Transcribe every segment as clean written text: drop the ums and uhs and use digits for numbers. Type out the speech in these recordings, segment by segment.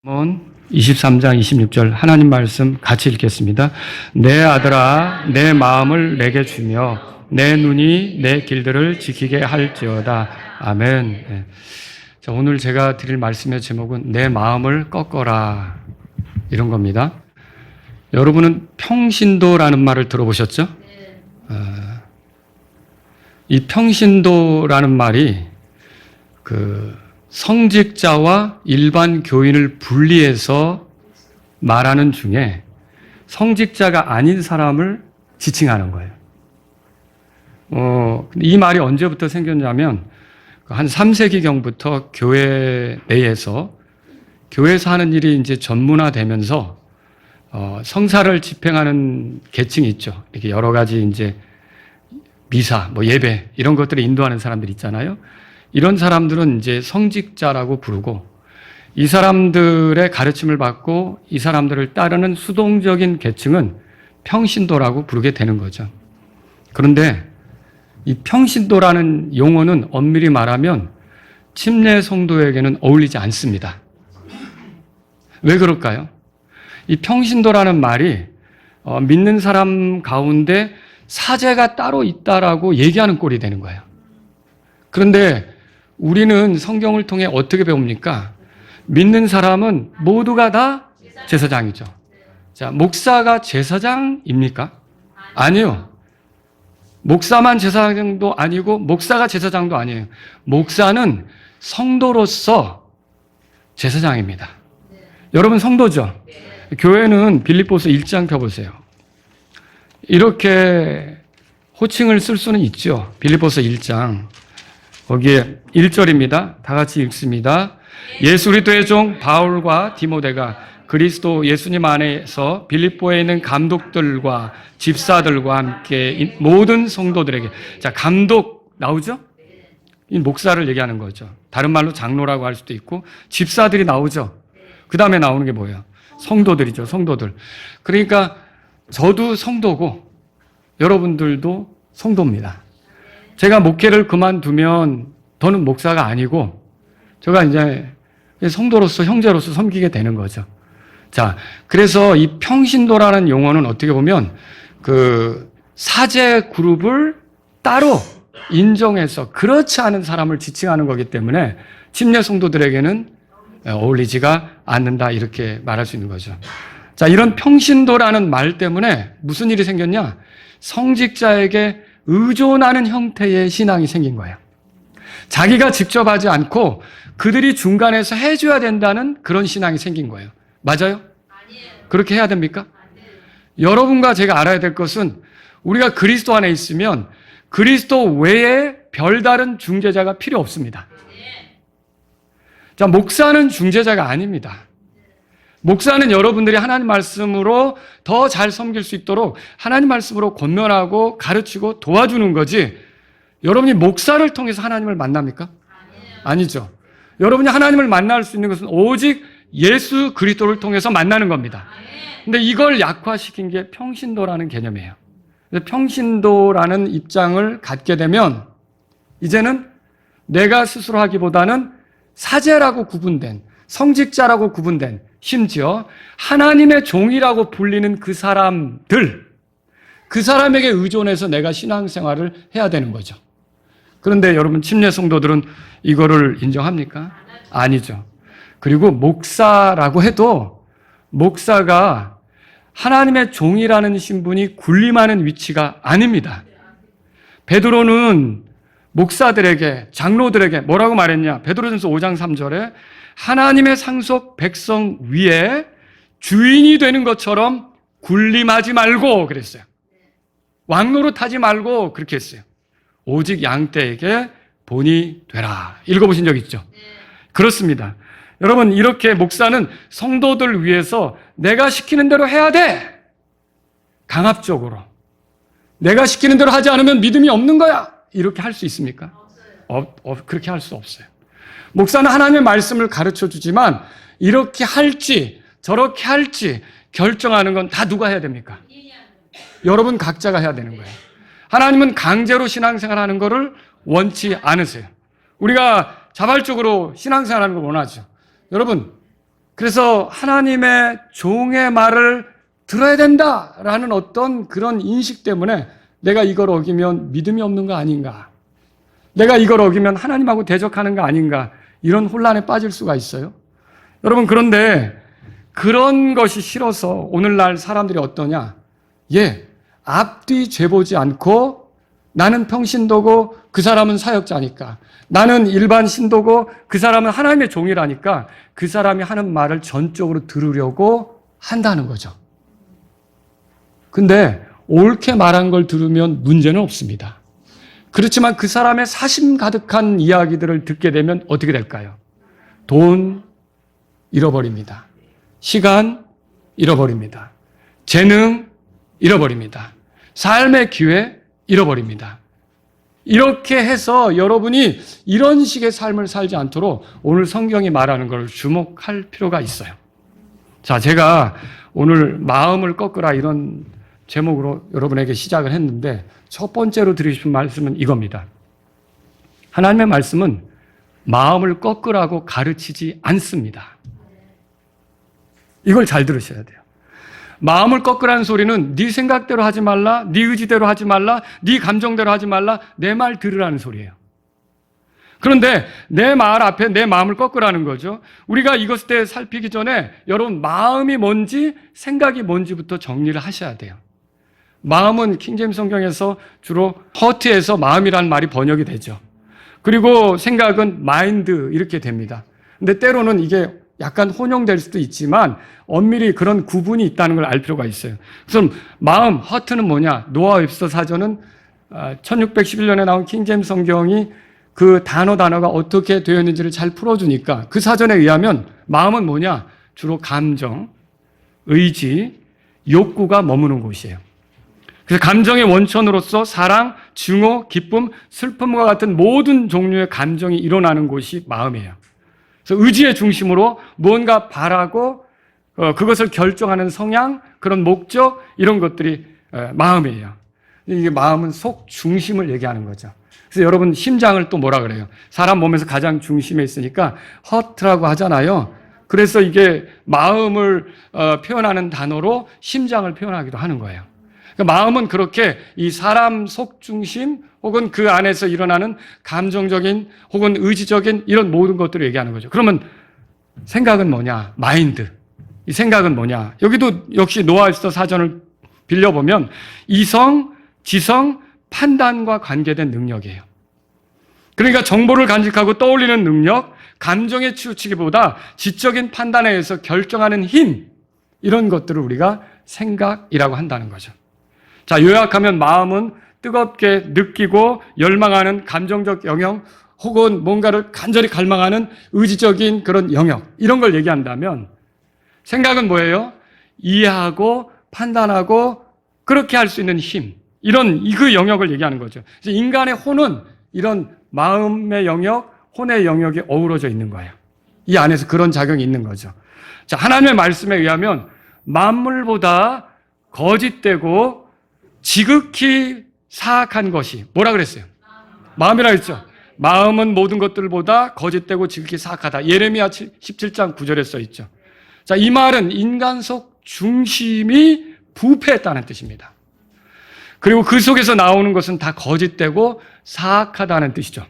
잠언 23장 26절 하나님 말씀 같이 읽겠습니다. 내 아들아 내 마음을 내게 주며 내 눈이 내 길들을 지키게 할지어다. 아멘. 네. 자, 오늘 제가 드릴 말씀의 제목은 내 마음을 꺾어라 이런 겁니다. 여러분은 평신도라는 말을 들어보셨죠? 이 평신도라는 말이 성직자와 일반 교인을 분리해서 말하는 중에 성직자가 아닌 사람을 지칭하는 거예요. 이 말이 언제부터 생겼냐면 한 3세기경부터 교회 내에서 교회에서 하는 일이 이제 전문화되면서 성사를 집행하는 계층이 있죠. 이렇게 여러 가지 이제 미사, 예배 이런 것들을 인도하는 사람들 있잖아요. 이런 사람들은 이제 성직자라고 부르고 이 사람들의 가르침을 받고 이 사람들을 따르는 수동적인 계층은 평신도라고 부르게 되는 거죠. 그런데 이 평신도라는 용어는 엄밀히 말하면 침례 성도에게는 어울리지 않습니다. 왜 그럴까요? 이 평신도라는 말이 믿는 사람 가운데 사제가 따로 있다라고 얘기하는 꼴이 되는 거예요. 그런데 우리는 성경을 통해 어떻게 배웁니까? 믿는 사람은 모두가 다 제사장이죠. 자, 목사가 제사장입니까? 아니요. 목사만 제사장도 아니고 목사가 제사장도 아니에요. 목사는 성도로서 제사장입니다. 여러분 성도죠? 교회는 빌립보서 1장 펴보세요. 이렇게 호칭을 쓸 수는 있죠. 빌립보서 1장. 거기에 1절입니다. 다 같이 읽습니다. 예수 그리스도의 종 바울과 디모데가 그리스도 예수님 안에서 빌립보에 있는 감독들과 집사들과 함께 모든 성도들에게. 자, 감독 나오죠? 이 목사를 얘기하는 거죠. 다른 말로 장로라고 할 수도 있고 집사들이 나오죠. 그 다음에 나오는 게 뭐예요? 성도들이죠. 성도들. 그러니까 저도 성도고 여러분들도 성도입니다. 제가 목회를 그만두면 더는 목사가 아니고 제가 이제 성도로서 형제로서 섬기게 되는 거죠. 자, 그래서 이 평신도라는 용어는 어떻게 보면 사제 그룹을 따로 인정해서 그렇지 않은 사람을 지칭하는 거기 때문에 침례 성도들에게는 어울리지가 않는다 이렇게 말할 수 있는 거죠. 자, 이런 평신도라는 말 때문에 무슨 일이 생겼냐? 성직자에게 의존하는 형태의 신앙이 생긴 거예요. 자기가 직접 하지 않고 그들이 중간에서 해줘야 된다는 그런 신앙이 생긴 거예요. 맞아요? 아니에요. 그렇게 해야 됩니까? 아니에요. 여러분과 제가 알아야 될 것은 우리가 그리스도 안에 있으면 그리스도 외에 별다른 중재자가 필요 없습니다. 자, 목사는 중재자가 아닙니다. 목사는 여러분들이 하나님 말씀으로 더 잘 섬길 수 있도록 하나님 말씀으로 권면하고 가르치고 도와주는 거지 여러분이 목사를 통해서 하나님을 만납니까? 아니죠. 여러분이 하나님을 만날 수 있는 것은 오직 예수 그리스도를 통해서 만나는 겁니다. 근데 이걸 약화시킨 게 평신도라는 개념이에요. 평신도라는 입장을 갖게 되면 이제는 내가 스스로 하기보다는 사제라고 구분된 성직자라고 구분된 심지어 하나님의 종이라고 불리는 그 사람들, 그 사람에게 의존해서 내가 신앙생활을 해야 되는 거죠. 그런데 여러분 침례 성도들은 이거를 인정합니까? 아니죠. 그리고 목사라고 해도 목사가 하나님의 종이라는 신분이 군림하는 위치가 아닙니다. 베드로는 목사들에게 장로들에게 뭐라고 말했냐? 베드로전서 5장 3절에 하나님의 상속 백성 위에 주인이 되는 것처럼 군림하지 말고 그랬어요. 왕노릇하지 말고 그렇게 했어요. 오직 양떼에게 본이 되라. 읽어보신 적 있죠? 그렇습니다. 여러분 이렇게 목사는 성도들 위해서 내가 시키는 대로 해야 돼. 강압적으로. 내가 시키는 대로 하지 않으면 믿음이 없는 거야. 이렇게 할 수 있습니까? 그렇게 할 수 없어요. 목사는 하나님의 말씀을 가르쳐 주지만 이렇게 할지 저렇게 할지 결정하는 건 다 누가 해야 됩니까? 여러분 각자가 해야 되는 거예요. 하나님은 강제로 신앙생활하는 것을 원치 않으세요. 우리가 자발적으로 신앙생활하는 걸 원하죠. 여러분 그래서 하나님의 종의 말을 들어야 된다라는 어떤 그런 인식 때문에 내가 이걸 어기면 믿음이 없는 거 아닌가? 내가 이걸 어기면 하나님하고 대적하는 거 아닌가? 이런 혼란에 빠질 수가 있어요. 여러분, 그런데 그런 것이 싫어서 오늘날 사람들이 어떠냐? 앞뒤 죄보지 않고 나는 평신도고 그 사람은 사역자니까, 나는 일반 신도고 그 사람은 하나님의 종이라니까 그 사람이 하는 말을 전적으로 들으려고 한다는 거죠. 근데 옳게 말한 걸 들으면 문제는 없습니다. 그렇지만 그 사람의 사심 가득한 이야기들을 듣게 되면 어떻게 될까요? 돈 잃어버립니다. 시간 잃어버립니다. 재능 잃어버립니다. 삶의 기회 잃어버립니다. 이렇게 해서 여러분이 이런 식의 삶을 살지 않도록 오늘 성경이 말하는 걸 주목할 필요가 있어요. 자, 제가 오늘 마음을 꺾으라 이런 제목으로 여러분에게 시작을 했는데 첫 번째로 드리고 싶은 말씀은 이겁니다. 하나님의 말씀은 마음을 꺾으라고 가르치지 않습니다. 이걸 잘 들으셔야 돼요. 마음을 꺾으라는 소리는 네 생각대로 하지 말라, 네 의지대로 하지 말라, 네 감정대로 하지 말라, 내 말 들으라는 소리예요. 그런데 내 말 앞에 내 마음을 꺾으라는 거죠. 우리가 이것에 살피기 전에 여러분 마음이 뭔지 생각이 뭔지부터 정리를 하셔야 돼요. 마음은 킹제임스 성경에서 주로 허트에서 마음이라는 말이 번역이 되죠. 그리고 생각은 마인드 이렇게 됩니다. 근데 때로는 이게 약간 혼용될 수도 있지만 엄밀히 그런 구분이 있다는 걸 알 필요가 있어요. 그래서 마음, 허트는 뭐냐? 노아 웹스터 사전은 1611년에 나온 킹제임스 성경이 그 단어가 어떻게 되어 있는지를 잘 풀어주니까 그 사전에 의하면 마음은 뭐냐? 주로 감정, 의지, 욕구가 머무는 곳이에요. 그래서 감정의 원천으로서 사랑, 증오, 기쁨, 슬픔과 같은 모든 종류의 감정이 일어나는 곳이 마음이에요. 그래서 의지의 중심으로 무언가 바라고 그것을 결정하는 성향, 그런 목적, 이런 것들이 마음이에요. 이게 마음은 속 중심을 얘기하는 거죠. 그래서 여러분 심장을 또 뭐라 그래요? 사람 몸에서 가장 중심에 있으니까 허트라고 하잖아요. 그래서 이게 마음을 표현하는 단어로 심장을 표현하기도 하는 거예요. 그러니까 마음은 그렇게 이 사람 속 중심 혹은 그 안에서 일어나는 감정적인 혹은 의지적인 이런 모든 것들을 얘기하는 거죠. 그러면 생각은 뭐냐? 마인드. 이 생각은 뭐냐? 여기도 역시 노아 웹스터 사전을 빌려보면 이성, 지성, 판단과 관계된 능력이에요. 그러니까 정보를 간직하고 떠올리는 능력, 감정에 치우치기보다 지적인 판단에 의해서 결정하는 힘, 이런 것들을 우리가 생각이라고 한다는 거죠. 자, 요약하면 마음은 뜨겁게 느끼고 열망하는 감정적 영역 혹은 뭔가를 간절히 갈망하는 의지적인 그런 영역, 이런 걸 얘기한다면 생각은 뭐예요? 이해하고 판단하고 그렇게 할 수 있는 힘, 이런 그 영역을 얘기하는 거죠. 그래서 인간의 혼은 이런 마음의 영역, 혼의 영역이 어우러져 있는 거예요. 이 안에서 그런 작용이 있는 거죠. 자, 하나님의 말씀에 의하면 만물보다 거짓되고 지극히 사악한 것이 뭐라 그랬어요? 마음이라 했죠. 마음은 모든 것들보다 거짓되고 지극히 사악하다. 예레미야 17장 9절에 써 있죠. 자, 이 말은 인간 속 중심이 부패했다는 뜻입니다. 그리고 그 속에서 나오는 것은 다 거짓되고 사악하다는 뜻이죠.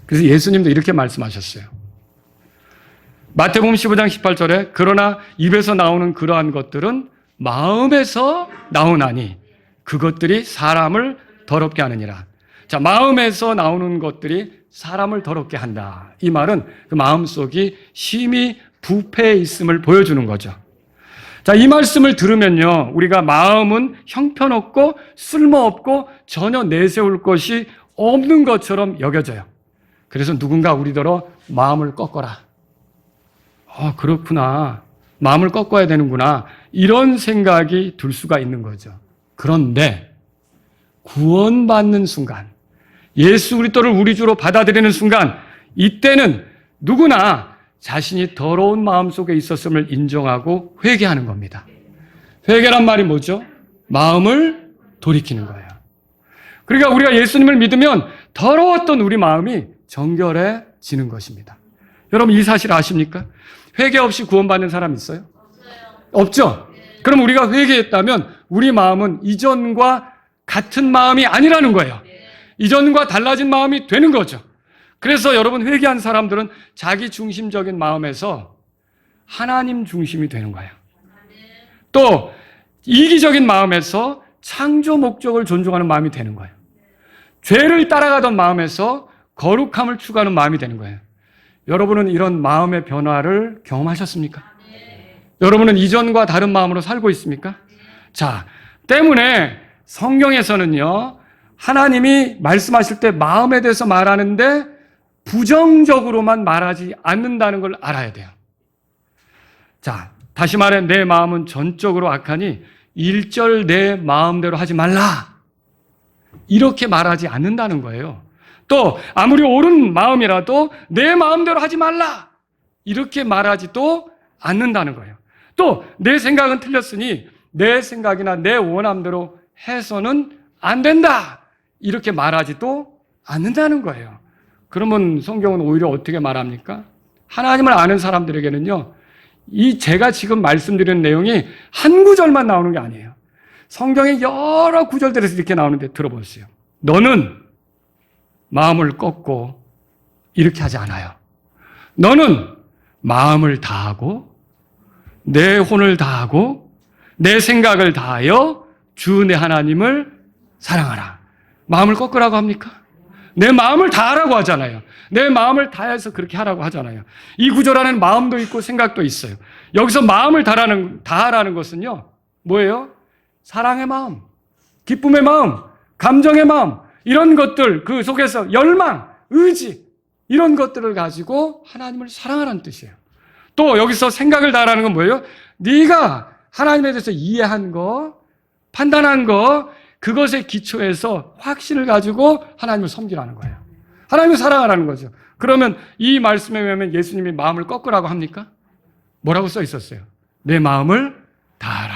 그래서 예수님도 이렇게 말씀하셨어요. 마태복음 15장 18절에 그러나 입에서 나오는 그러한 것들은 마음에서 나오나니 그것들이 사람을 더럽게 하느니라. 자, 마음에서 나오는 것들이 사람을 더럽게 한다. 이 말은 그 마음속이 심히 부패해 있음을 보여주는 거죠. 자, 이 말씀을 들으면요, 우리가 마음은 형편없고 쓸모없고 전혀 내세울 것이 없는 것처럼 여겨져요. 그래서 누군가 우리더러 마음을 꺾어라. 그렇구나. 마음을 꺾어야 되는구나. 이런 생각이 들 수가 있는 거죠. 그런데 구원받는 순간, 예수 그리스도를 우리 주로 받아들이는 순간, 이때는 누구나 자신이 더러운 마음 속에 있었음을 인정하고 회개하는 겁니다. 회개란 말이 뭐죠? 마음을 돌이키는 거예요. 그러니까 우리가 예수님을 믿으면 더러웠던 우리 마음이 정결해지는 것입니다. 여러분 이 사실 아십니까? 회개 없이 구원받는 사람 있어요? 없죠? 그럼 우리가 회개했다면 우리 마음은 이전과 같은 마음이 아니라는 거예요. 이전과 달라진 마음이 되는 거죠. 그래서 여러분, 회개한 사람들은 자기 중심적인 마음에서 하나님 중심이 되는 거예요. 또 이기적인 마음에서 창조 목적을 존중하는 마음이 되는 거예요. 죄를 따라가던 마음에서 거룩함을 추구하는 마음이 되는 거예요. 여러분은 이런 마음의 변화를 경험하셨습니까? 여러분은 이전과 다른 마음으로 살고 있습니까? 자, 때문에 성경에서는요, 하나님이 말씀하실 때 마음에 대해서 말하는데 부정적으로만 말하지 않는다는 걸 알아야 돼요. 자, 다시 말해 내 마음은 전적으로 악하니 일절 내 마음대로 하지 말라. 이렇게 말하지 않는다는 거예요. 또 아무리 옳은 마음이라도 내 마음대로 하지 말라. 이렇게 말하지도 않는다는 거예요. 또 내 생각은 틀렸으니 내 생각이나 내 원함대로 해서는 안 된다. 이렇게 말하지도 않는다는 거예요. 그러면 성경은 오히려 어떻게 말합니까? 하나님을 아는 사람들에게는요, 이 제가 지금 말씀드리는 내용이 한 구절만 나오는 게 아니에요. 성경의 여러 구절들에서 이렇게 나오는데 들어보세요. 너는 마음을 꺾고 이렇게 하지 않아요. 너는 마음을 다하고 내 혼을 다하고 내 생각을 다하여 주 내 하나님을 사랑하라. 마음을 꺾으라고 합니까? 내 마음을 다하라고 하잖아요. 내 마음을 다해서 그렇게 하라고 하잖아요. 이 구절 안에는 마음도 있고 생각도 있어요. 여기서 마음을 다하라는 것은요, 뭐예요? 사랑의 마음, 기쁨의 마음, 감정의 마음, 이런 것들, 그 속에서 열망, 의지, 이런 것들을 가지고 하나님을 사랑하라는 뜻이에요. 또 여기서 생각을 다하라는 건 뭐예요? 네가 하나님에 대해서 이해한 거, 판단한 거, 그것에 기초해서 확신을 가지고 하나님을 섬기라는 거예요. 하나님을 사랑하라는 거죠. 그러면 이 말씀에 의하면 예수님이 마음을 꺾으라고 합니까? 뭐라고 써 있었어요? 내 마음을 다하라.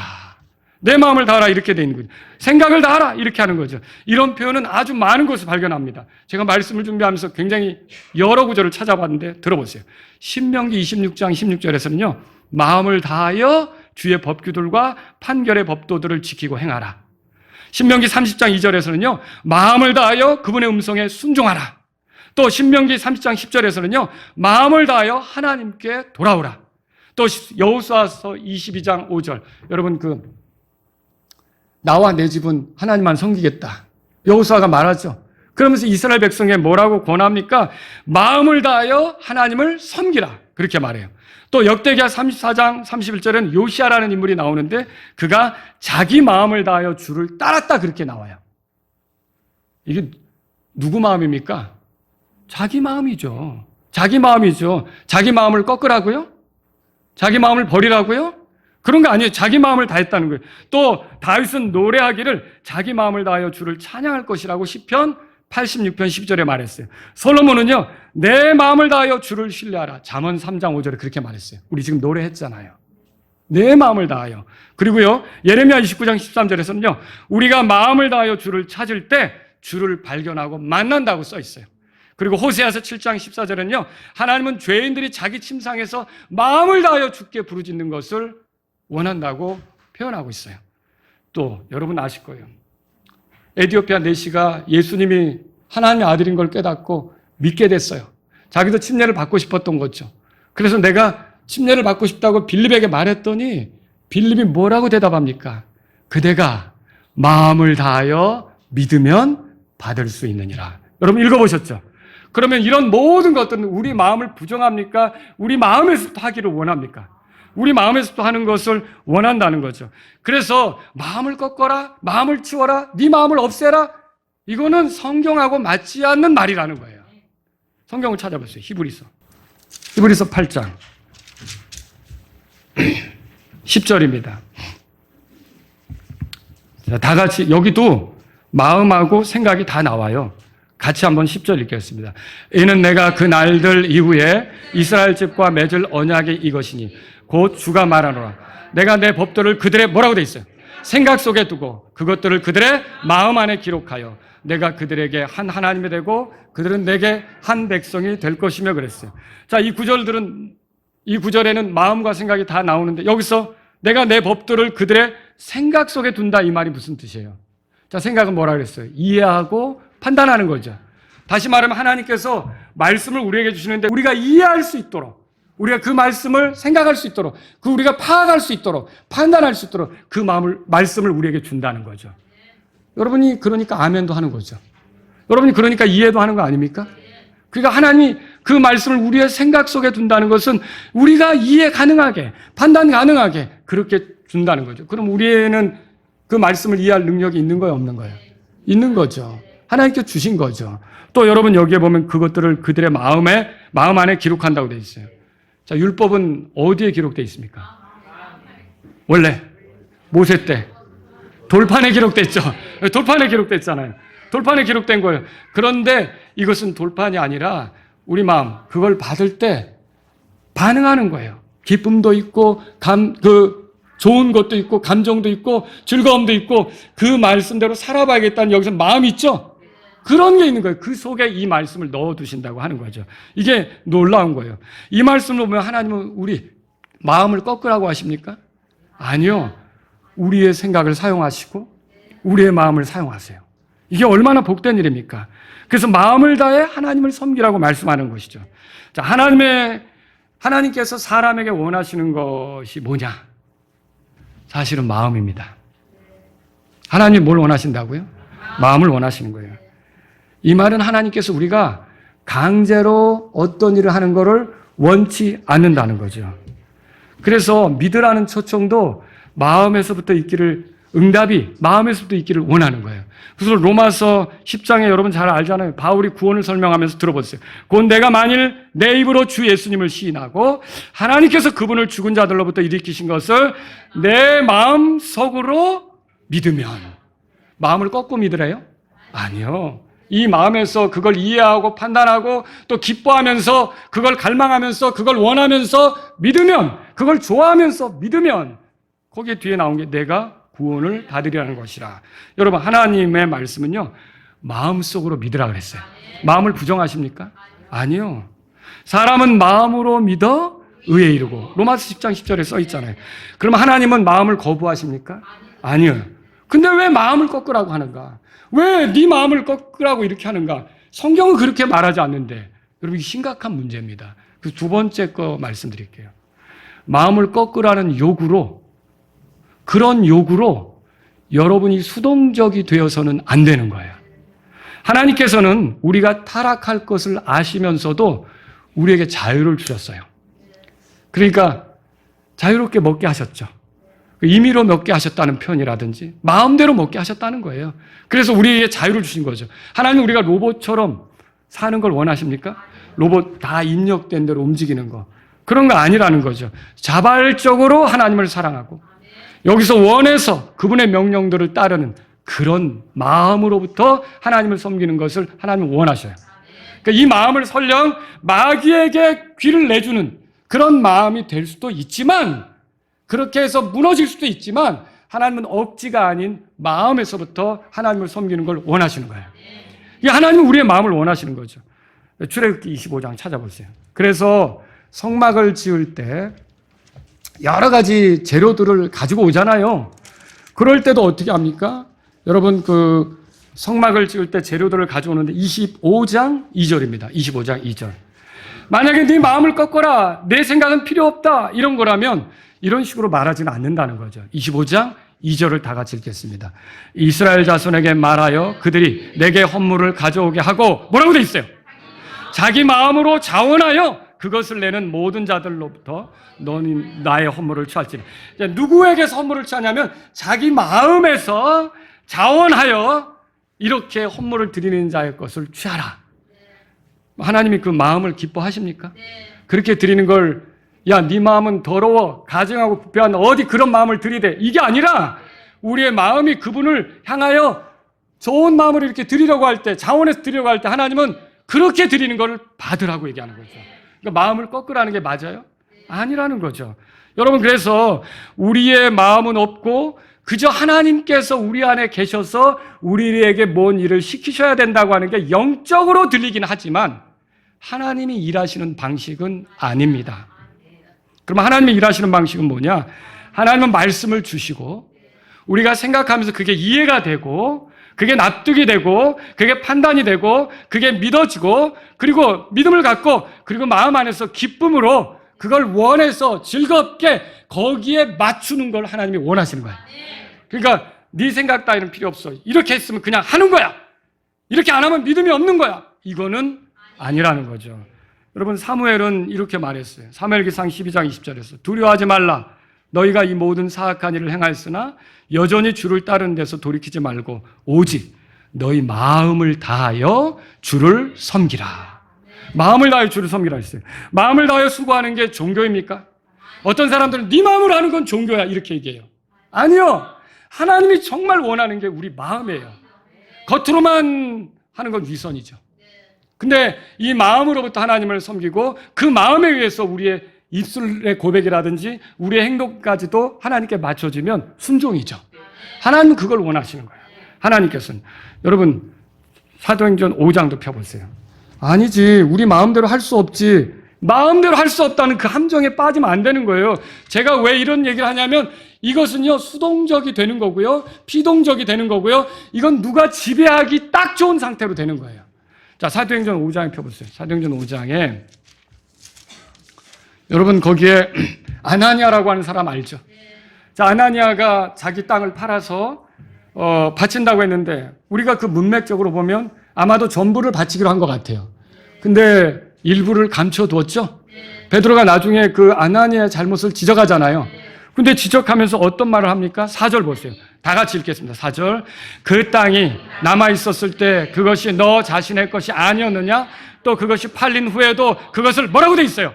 내 마음을 다하라, 이렇게 돼 있는 거죠. 생각을 다하라, 이렇게 하는 거죠. 이런 표현은 아주 많은 것을 발견합니다. 제가 말씀을 준비하면서 굉장히 여러 구절을 찾아봤는데 들어보세요. 신명기 26장 16절에서는요, 마음을 다하여 주의 법규들과 판결의 법도들을 지키고 행하라. 신명기 30장 2절에서는요, 마음을 다하여 그분의 음성에 순종하라. 또 신명기 30장 10절에서는요, 마음을 다하여 하나님께 돌아오라. 또 여호수아서 22장 5절, 여러분 나와 내 집은 하나님만 섬기겠다, 여호수아가 말하죠. 그러면서 이스라엘 백성에 뭐라고 권합니까? 마음을 다하여 하나님을 섬기라, 그렇게 말해요. 또 역대기야 34장 31절에는 요시아라는 인물이 나오는데 그가 자기 마음을 다하여 주를 따랐다, 그렇게 나와요. 이게 누구 마음입니까? 자기 마음이죠. 자기 마음이죠. 자기 마음을 꺾으라고요? 자기 마음을 버리라고요? 그런 거 아니에요. 자기 마음을 다했다는 거예요. 또 다윗은 노래하기를 자기 마음을 다하여 주를 찬양할 것이라고 시편 86편 10절에 말했어요. 솔로몬은요, 내 마음을 다하여 주를 신뢰하라. 잠언 3장 5절에 그렇게 말했어요. 우리 지금 노래했잖아요. 내 마음을 다하여. 그리고요, 예레미야 29장 13절에서는요, 우리가 마음을 다하여 주를 찾을 때 주를 발견하고 만난다고 써 있어요. 그리고 호세아서 7장 14절에는요, 하나님은 죄인들이 자기 침상에서 마음을 다하여 주께 부르짖는 것을 원한다고 표현하고 있어요. 또 여러분 아실 거예요. 에티오피아 내시가 예수님이 하나님의 아들인 걸 깨닫고 믿게 됐어요. 자기도 침례를 받고 싶었던 거죠. 그래서 내가 침례를 받고 싶다고 빌립에게 말했더니 빌립이 뭐라고 대답합니까? 그대가 마음을 다하여 믿으면 받을 수 있느니라. 여러분 읽어보셨죠? 그러면 이런 모든 것들은 우리 마음을 부정합니까? 우리 마음에서부터 하기를 원합니까? 우리 마음에서부터 하는 것을 원한다는 거죠. 그래서 마음을 꺾어라, 마음을 치워라, 네 마음을 없애라, 이거는 성경하고 맞지 않는 말이라는 거예요. 성경을 찾아보세요. 히브리서 8장 10절입니다. 다 같이, 여기도 마음하고 생각이 다 나와요. 같이 한번 10절 읽겠습니다. 이는 내가 그 날들 이후에 이스라엘 집과 맺을 언약이 이것이니 곧 주가 말하노라. 내가 내 법도를 그들의 뭐라고 돼 있어요? 생각 속에 두고 그것들을 그들의 마음 안에 기록하여 내가 그들에게 한 하나님이 되고 그들은 내게 한 백성이 될 것이며 그랬어요. 자, 이 구절들은 이 구절에는 마음과 생각이 다 나오는데 여기서 내가 내 법도를 그들의 생각 속에 둔다 이 말이 무슨 뜻이에요? 자, 생각은 뭐라 그랬어요? 이해하고 판단하는 거죠. 다시 말하면 하나님께서 말씀을 우리에게 주시는데 우리가 이해할 수 있도록, 우리가 그 말씀을 생각할 수 있도록, 그 우리가 파악할 수 있도록, 판단할 수 있도록 그 말씀을 우리에게 준다는 거죠. 여러분이 그러니까 아멘도 하는 거죠. 여러분이 그러니까 이해도 하는 거 아닙니까? 그러니까 하나님이 그 말씀을 우리의 생각 속에 둔다는 것은 우리가 이해 가능하게, 판단 가능하게 그렇게 준다는 거죠. 그럼 우리에는 그 말씀을 이해할 능력이 있는 거예요, 없는 거예요? 있는 거죠. 하나님께 주신 거죠. 또 여러분 여기에 보면 그것들을 그들의 마음 안에 기록한다고 되어 있어요. 자, 율법은 어디에 기록되어 있습니까? 원래 모세 때 돌판에 기록됐죠. 돌판에 기록됐잖아요. 돌판에 기록된 거예요. 그런데 이것은 돌판이 아니라 우리 마음, 그걸 받을 때 반응하는 거예요. 기쁨도 있고, 좋은 것도 있고, 감정도 있고, 즐거움도 있고, 그 말씀대로 살아봐야겠다는 여기서 마음이 있죠? 그런 게 있는 거예요. 그 속에 이 말씀을 넣어두신다고 하는 거죠. 이게 놀라운 거예요. 이 말씀을 보면 하나님은 우리 마음을 꺾으라고 하십니까? 아니요. 우리의 생각을 사용하시고, 우리의 마음을 사용하세요. 이게 얼마나 복된 일입니까? 그래서 마음을 다해 하나님을 섬기라고 말씀하는 것이죠. 자, 하나님께서 사람에게 원하시는 것이 뭐냐? 사실은 마음입니다. 하나님이 뭘 원하신다고요? 마음을 원하시는 거예요. 이 말은 하나님께서 우리가 강제로 어떤 일을 하는 것을 원치 않는다는 거죠. 그래서 믿으라는 초청도 마음에서부터 응답이 마음에서부터 있기를 원하는 거예요. 그래서 로마서 10장에 여러분 잘 알잖아요. 바울이 구원을 설명하면서 들어보세요. 곧 내가 만일 내 입으로 주 예수님을 시인하고 하나님께서 그분을 죽은 자들로부터 일으키신 것을 내 마음속으로 믿으면, 마음을 꺾고 믿으래요? 아니요. 이 마음에서 그걸 이해하고 판단하고 또 기뻐하면서 그걸 갈망하면서 그걸 원하면서 믿으면, 그걸 좋아하면서 믿으면 거기에 뒤에 나온 게 내가 구원을 받으리라는 것이라. 여러분, 하나님의 말씀은요, 마음속으로 믿으라 그랬어요. 마음을 부정하십니까? 아니요. 사람은 마음으로 믿어 의에 이르고, 로마서 10장 10절에 써 있잖아요. 그러면 하나님은 마음을 거부하십니까? 아니요. 근데 왜 마음을 꺾으라고 하는가? 왜 네 마음을 꺾으라고 이렇게 하는가? 성경은 그렇게 말하지 않는데, 여러분, 이게 심각한 문제입니다. 그래서 두 번째 거 말씀드릴게요. 마음을 꺾으라는 그런 요구로 여러분이 수동적이 되어서는 안 되는 거예요. 하나님께서는 우리가 타락할 것을 아시면서도 우리에게 자유를 주셨어요. 그러니까 자유롭게 먹게 하셨죠. 임의로 먹게 하셨다는 표현이라든지 마음대로 먹게 하셨다는 거예요. 그래서 우리에게 자유를 주신 거죠. 하나님은 우리가 로봇처럼 사는 걸 원하십니까? 로봇 다 입력된 대로 움직이는 거. 그런 거 아니라는 거죠. 자발적으로 하나님을 사랑하고 여기서 원해서 그분의 명령들을 따르는 그런 마음으로부터 하나님을 섬기는 것을 하나님은 원하셔요. 그러니까 이 마음을 설령 마귀에게 귀를 내주는 그런 마음이 될 수도 있지만, 그렇게 해서 무너질 수도 있지만, 하나님은 억지가 아닌 마음에서부터 하나님을 섬기는 걸 원하시는 거예요. 하나님은 우리의 마음을 원하시는 거죠. 출애굽기 25장 찾아보세요. 그래서 성막을 지을 때 여러 가지 재료들을 가지고 오잖아요. 그럴 때도 어떻게 합니까? 여러분, 그 성막을 지을 때 재료들을 가져오는데 25장 2절입니다. 25장 2절. 만약에 네 마음을 꺾어라, 내 생각은 필요 없다, 이런 거라면 이런 식으로 말하지는 않는다는 거죠. 25장 2절을 다 같이 읽겠습니다. 이스라엘 자손에게 말하여 그들이 내게 헌물을 가져오게 하고, 뭐라고 돼 있어요? 자기 마음으로 자원하여 그것을 내는 모든 자들로부터 너는 나의 헌물을 취할지니. 누구에게서 헌물을 취하냐면 자기 마음에서 자원하여 이렇게 헌물을 드리는 자의 것을 취하라. 하나님이 그 마음을 기뻐하십니까? 그렇게 드리는 걸, 야, 네 마음은 더러워, 가증하고 부패한, 어디 그런 마음을 들이대, 이게 아니라 우리의 마음이 그분을 향하여 좋은 마음을 이렇게 드리려고 할 때, 자원해서 드리려고 할 때 하나님은 그렇게 드리는 걸 받으라고 얘기하는 거죠. 그러니까 마음을 꺾으라는 게 맞아요? 아니라는 거죠. 여러분, 그래서 우리의 마음은 없고 그저 하나님께서 우리 안에 계셔서 우리에게 뭔 일을 시키셔야 된다고 하는 게 영적으로 들리긴 하지만 하나님이 일하시는 방식은 아닙니다. 그럼 하나님이 일하시는 방식은 뭐냐? 하나님은 말씀을 주시고 우리가 생각하면서 그게 이해가 되고 그게 납득이 되고 그게 판단이 되고 그게 믿어지고 그리고 믿음을 갖고 그리고 마음 안에서 기쁨으로 그걸 원해서 즐겁게 거기에 맞추는 걸 하나님이 원하시는 거예요. 그러니까 네 생각 따위는 필요 없어. 이렇게 했으면 그냥 하는 거야. 이렇게 안 하면 믿음이 없는 거야. 이거는 아니라는 거죠. 여러분 사무엘은 이렇게 말했어요. 사무엘기상 12장 20절에서 두려워하지 말라. 너희가 이 모든 사악한 일을 행하였으나 여전히 주를 따르는 데서 돌이키지 말고 오직 너희 마음을 다하여 주를 섬기라. 마음을 다하여 주를 섬기라 했어요. 마음을 다하여 수고하는 게 종교입니까? 어떤 사람들은 네 마음으로 하는 건 종교야 이렇게 얘기해요. 아니요. 하나님이 정말 원하는 게 우리 마음이에요. 겉으로만 하는 건 위선이죠. 근데 이 마음으로부터 하나님을 섬기고 그 마음에 의해서 우리의 입술의 고백이라든지 우리의 행동까지도 하나님께 맞춰지면 순종이죠. 하나님은 그걸 원하시는 거예요. 하나님께서는. 여러분 사도행전 5장도 펴보세요. 아니지 우리 마음대로 할 수 없지. 마음대로 할 수 없다는 그 함정에 빠지면 안 되는 거예요. 제가 왜 이런 얘기를 하냐면 이것은요 수동적이 되는 거고요 피동적이 되는 거고요 이건 누가 지배하기 딱 좋은 상태로 되는 거예요. 자 사도행전 5장에 펴보세요. 사도행전 5장에 여러분 거기에 아나니아라고 하는 사람 알죠? 자 아나니아가 자기 땅을 팔아서 바친다고 했는데 우리가 그 문맥적으로 보면 아마도 전부를 바치기로 한 것 같아요. 근데 일부를 감춰두었죠? 베드로가 나중에 그 아나니아의 잘못을 지적하잖아요. 근데 지적하면서 어떤 말을 합니까? 4절 보세요. 다 같이 읽겠습니다. 4절. 그 땅이 남아있었을 때 그것이 너 자신의 것이 아니었느냐? 또 그것이 팔린 후에도 그것을 뭐라고 돼 있어요?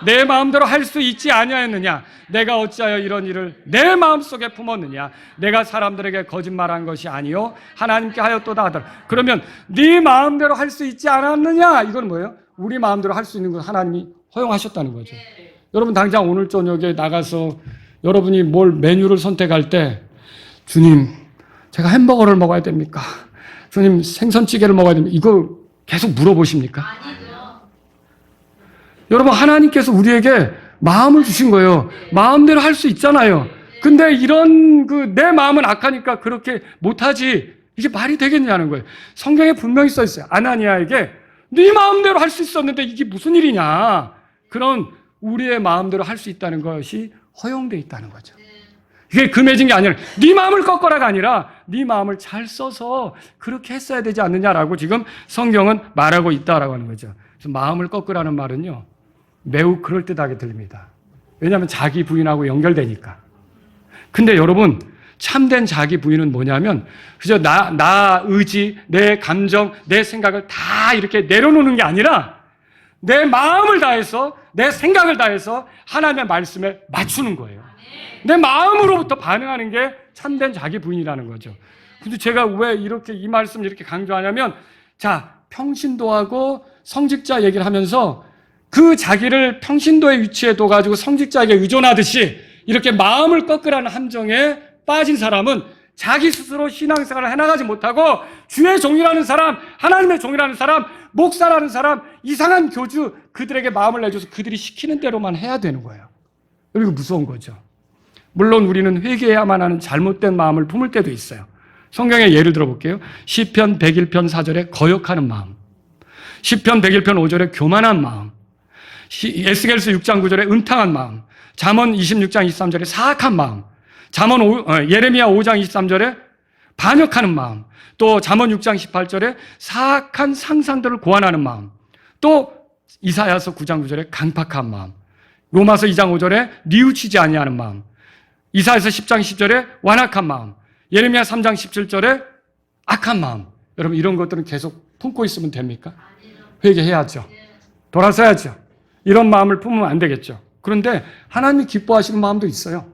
내 마음대로 할 수 있지 아니하였느냐? 내가 어찌하여 이런 일을 내 마음속에 품었느냐? 내가 사람들에게 거짓말한 것이 아니요 하나님께 하였도다 하더라. 그러면 네 마음대로 할 수 있지 않았느냐? 이건 뭐예요? 우리 마음대로 할 수 있는 걸 하나님이 허용하셨다는 거죠. 여러분 당장 오늘 저녁에 나가서 여러분이 뭘 메뉴를 선택할 때 주님 제가 햄버거를 먹어야 됩니까? 주님 생선찌개를 먹어야 됩니까? 이거 계속 물어보십니까? 여러분 하나님께서 우리에게 마음을 주신 거예요. 마음대로 할 수 있잖아요. 근데 이런 내 마음은 악하니까 그렇게 못하지 이게 말이 되겠냐는 거예요. 성경에 분명히 써 있어요. 아나니아에게 네 마음대로 할 수 있었는데 이게 무슨 일이냐. 그런 우리의 마음대로 할 수 있다는 것이 허용되어 있다는 거죠. 이게 금해진 게 아니라 네 마음을 꺾어라가 아니라 네 마음을 잘 써서 그렇게 했어야 되지 않느냐라고 지금 성경은 말하고 있다라고 하는 거죠. 그래서 마음을 꺾으라는 말은요 매우 그럴듯하게 들립니다. 왜냐하면 자기 부인하고 연결되니까. 근데 여러분 참된 자기 부인은 뭐냐면 그저 나 의지, 내 감정, 내 생각을 다 이렇게 내려놓는 게 아니라 내 마음을 다해서 내 생각을 다해서 하나님의 말씀에 맞추는 거예요. 내 마음으로부터 반응하는 게 참된 자기 부인이라는 거죠. 근데 제가 왜 이렇게 이 말씀을 이렇게 강조하냐면 자 평신도하고 성직자 얘기를 하면서 그 자기를 평신도의 위치에 둬가지고 성직자에게 의존하듯이 이렇게 마음을 꺾으라는 함정에 빠진 사람은 자기 스스로 신앙생활을 해나가지 못하고 주의 종이라는 사람, 하나님의 종이라는 사람, 목사라는 사람, 이상한 교주 그들에게 마음을 내줘서 그들이 시키는 대로만 해야 되는 거예요. 그리고 무서운 거죠. 물론 우리는 회개해야만 하는 잘못된 마음을 품을 때도 있어요. 성경의 예를 들어볼게요. 시편 101편 4절에 거역하는 마음, 시편 101편 5절에 교만한 마음, 에스겔서 6장 9절에 음탕한 마음, 잠언 26장 23절에 사악한 마음, 예레미야 5장 23절에 반역하는 마음, 또 잠언 6장 18절에 사악한 상상들을 고안하는 마음, 또 이사야서 9장 9절에 강팍한 마음, 로마서 2장 5절에 뉘우치지 아니하는 마음, 이사야서 10장 10절에 완악한 마음, 예레미야 3장 17절에 악한 마음. 여러분 이런 것들은 계속 품고 있으면 됩니까? 회개해야죠. 돌아서야죠. 이런 마음을 품으면 안 되겠죠. 그런데 하나님이 기뻐하시는 마음도 있어요.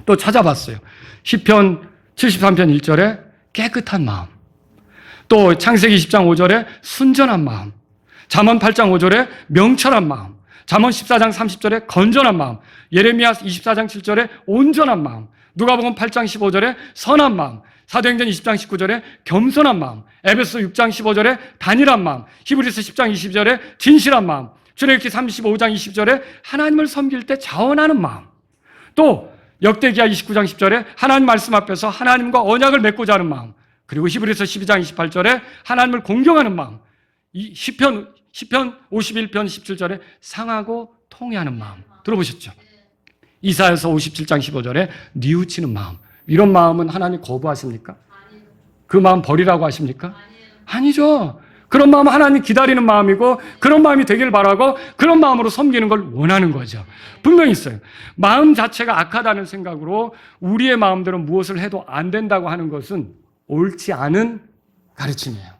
또 찾아봤어요. 시편 73편 1절에 깨끗한 마음, 또 창세기 20장 5절에 순전한 마음, 잠언 8장 5절에 명철한 마음, 잠언 14장 30절에 건전한 마음, 예레미야 24장 7절에 온전한 마음, 누가복음 8장 15절에 선한 마음, 사도행전 20장 19절에 겸손한 마음, 에베소 6장 15절에 단일한 마음, 히브리서 10장 20절에 진실한 마음, 출애굽기 35장 20절에 하나님을 섬길 때 자원하는 마음. 또 역대기하 29장 10절에 하나님 말씀 앞에서 하나님과 언약을 맺고자 하는 마음. 그리고 히브리서 12장 28절에 하나님을 공경하는 마음. 이 시편 51편 17절에 상하고 통회하는 마음. 들어보셨죠? 이사야서 57장 15절에 뉘우치는 마음. 이런 마음은 하나님 거부하십니까? 그 마음 버리라고 하십니까? 아니죠. 그런 마음은 하나님 기다리는 마음이고 그런 마음이 되길 바라고 그런 마음으로 섬기는 걸 원하는 거죠. 분명히 있어요. 마음 자체가 악하다는 생각으로 우리의 마음대로 무엇을 해도 안 된다고 하는 것은 옳지 않은 가르침이에요.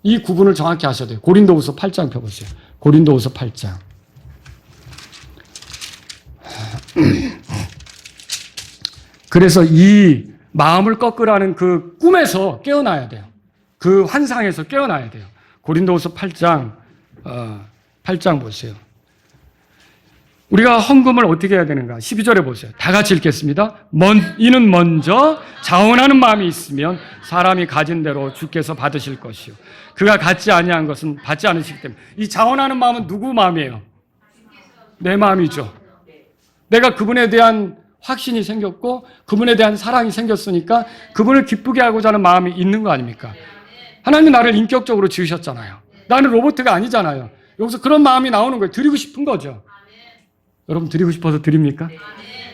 이 구분을 정확히 하셔야 돼요. 고린도후서 8장 펴보세요. 고린도후서 8장. 그래서 이 마음을 꺾으라는 그 꿈에서 깨어나야 돼요. 그 환상에서 깨어나야 돼요. 고린도후서 8장 8장 보세요. 우리가 헌금을 어떻게 해야 되는가? 12절에 보세요. 다 같이 읽겠습니다. 이는 먼저 자원하는 마음이 있으면 사람이 가진 대로 주께서 받으실 것이요. 그가 갖지 아니한 것은 받지 않으시기 때문에. 이 자원하는 마음은 누구 마음이에요? 내 마음이죠. 내가 그분에 대한 확신이 생겼고 그분에 대한 사랑이 생겼으니까 그분을 기쁘게 하고자 하는 마음이 있는 거 아닙니까? 하나님이 나를 인격적으로 지으셨잖아요. 나는 로봇가 아니잖아요. 여기서 그런 마음이 나오는 거예요. 드리고 싶은 거죠. 여러분 드리고 싶어서 드립니까?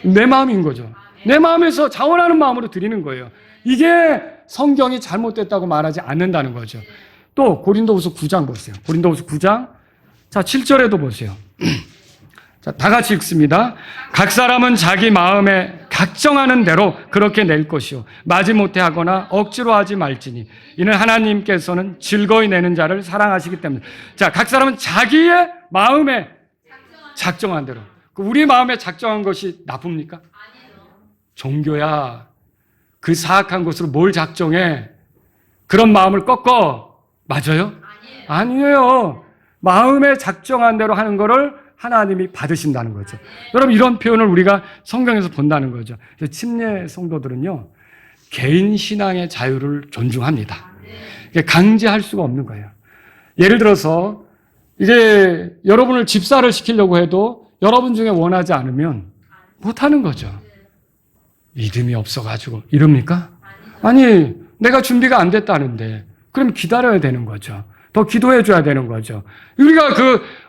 내 마음인 거죠. 내 마음에서 자원하는 마음으로 드리는 거예요. 이게 성경이 잘못됐다고 말하지 않는다는 거죠. 또 고린도후서 9장 보세요. 고린도후서 9장 자 7절에도 보세요. 자, 다 같이 읽습니다. 각 사람은 자기 마음에 각정하는 대로 그렇게 낼 것이요 마지못해 하거나 억지로 하지 말지니 이는 하나님께서는 즐거이 내는 자를 사랑하시기 때문에. 자, 각 사람은 자기의 마음에 작정한 대로. 우리 마음에 작정한 것이 나쁩니까? 종교야 그 사악한 것으로 뭘 작정해? 그런 마음을 꺾어. 맞아요? 아니에요. 마음에 작정한 대로 하는 거를 하나님이 받으신다는 거죠. 여러분 이런 표현을 우리가 성경에서 본다는 거죠. 그래서 침례 성도들은요 개인 신앙의 자유를 존중합니다. 강제할 수가 없는 거예요. 예를 들어서 이제 여러분을 집사를 시키려고 해도 여러분 중에 원하지 않으면 못하는 거죠. 믿음이 없어가지고 이럽니까? 아니 내가 준비가 안 됐다는데 그럼 기다려야 되는 거죠. 더 기도해 줘야 되는 거죠. 우리가